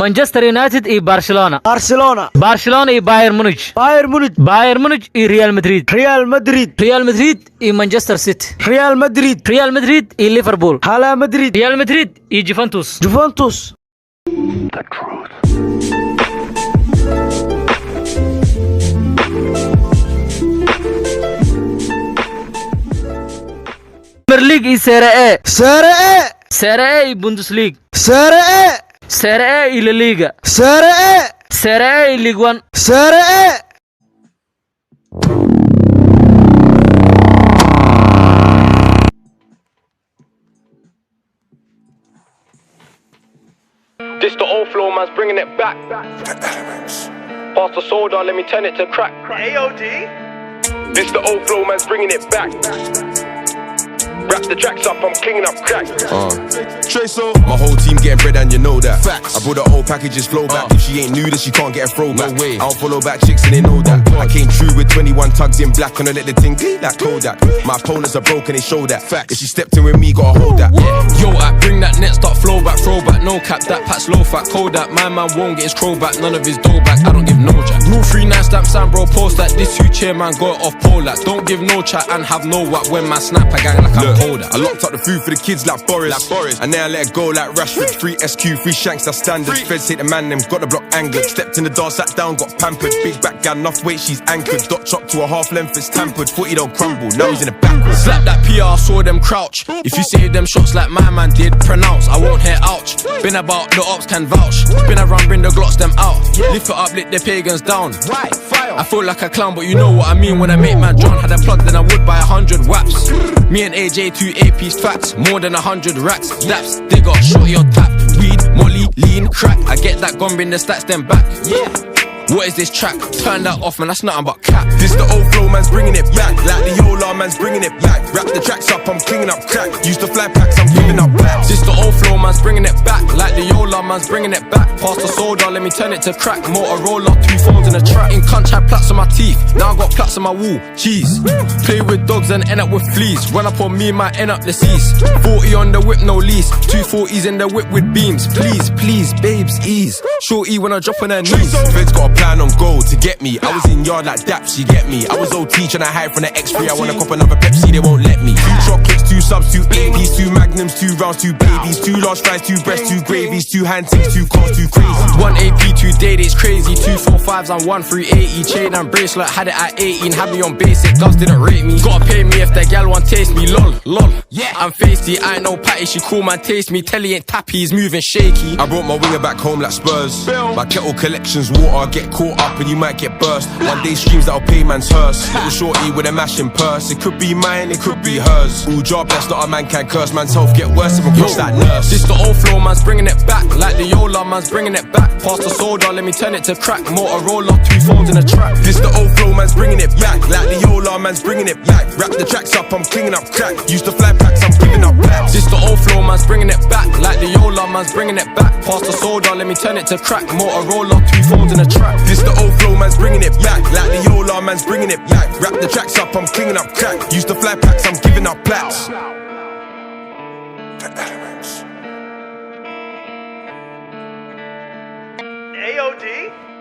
Manchester United e Barcelona. Barcelona e Bayern Munich. Bayern Munich e Real Madrid. Real Madrid e Manchester City. Real Madrid e Liverpool. Hala Madrid Real Madrid e Juventus. The truth. Premier League e Serie A e Bundesliga. Serie A e La Liga. Serie A e Ligue 1. This the old flow, man's bringing it back. Pass the soda, let me turn it to crack. AOD. This the old flow, man's bringing it back. Wrap the tracks up, I'm cleaning up crack. My whole team getting bread and you know that. Facts. I brought the whole packages flow back. If she ain't new, then she can't get a throwback. No way. I don't follow back chicks and they know that. I came true with 21 tugs in black and I let the thing gleam like Kodak. My opponents are broken, they show that. Facts. If she stepped in with me, gotta hold that. Yeah. Yo, I bring that net, start flow back, throwback, no cap, that pat's low fat, Kodak. My man won't get his crow back, none of his dough back. I don't give no jack. Rule 39 stamp, Sam bro, post that. This huge chair man, go off pole that. Don't give no chat and have no whack when my snap I gang like I'm cold. I locked up the food for the kids like Boris. And now I let it go like Rashford. 3 SQ, 3 shanks, that's standard. Feds hate the man, them got the block angered. Stepped in the door, sat down, got pampered. Big back gal, enough weight, she's anchored. Dot chop to a half length, it's tampered. Footy don't crumble, now he's in the backwards. Slap that PR, saw them crouch. If you save them shots like my man did, pronounce, I won't hear ouch. Been about, the ops can vouch. Been around, bring the glocks them out. Lift it up, lit the pagans down. I feel like a clown, but you know what I mean when I make man drown. Had a plug, then I would buy 100 waps. Me and AJ, 2 AP facts, more than 100 racks. Daps, they got shorty on tap. Weed, molly, lean, crack. I get that gun, bring the stats, then back. Yeah. What is this track? Turn that off, man, that's nothing but cap. This the old flow, man's bringing it back. Like the Yola, man's bringing it back. Wrap the tracks up, I'm cleaning up crack. Use the fly packs, I'm giving up blacks. This the old flow, man's bringing it back. Like the Yola, man's bringing it back. Pass the soda, let me turn it to crack. Motorola, 2 phones in a track. In cunt, had plaits on my teeth. Now I got plaits on my wall. Cheese. Play with dogs and end up with fleas. Run up on me, might end up deceased. 40 on the whip, no lease. 240s in the whip with beams. Please, babes, ease. Shorty when I drop on her knees. Feds got a plan on gold to get me. I was in yard like Daps, you get me. I was OT trying to hide from the X3. I wanna cop another Pepsi, they won't let me. 2 chocolates, 2 subs, 2 APs, 2 magnums, 2 rounds, 2 babies, 2 large fries, 2 breasts, 2 gravies, 2 hand ticks, 2 cars, 2 crazy. 1 AP, 2 day dates crazy. 2 4 5s and 1 380. Chain and bracelet, had it at 18. Had me on basic, girls didn't rate me. Gotta pay me if that gal want taste me. Lol. Yeah, I'm feisty, I ain't no patty. She cool man taste me. Telly ain't tappy, he's moving shaky. I brought my winger back home like Spurs. My kettle collection's water, get caught up and you might get burst. One day streams that'll pay man's hearse. Little shorty with a mashing purse. It could be mine, it could be hers. Ooh, job blessed, not a man can curse. Man's health get worse if I cross that nurse. This the old flow, man's bringing it back. Like the Yola, man's bringing it back. Pass the soda, let me turn it to crack. Motorola, 2 phones in a track. This the old flow, man's bringing it back. Like the Yola, man's bringing it back. Wrap the tracks up, I'm cleaning up crack. Use the fly packs, I'm giving up blacks. This the old flow, man's bringing it back. Like the Yola, man's bringing it back. Pass the soda, let me turn it to crack. Motorola, 2 phones in a track. This the old flow, man's bringing it back. Like the Yola, man's bringing it back. Wrap the tracks up, I'm cleaning up crack. Use the fly packs, I'm giving up blacks. AOD.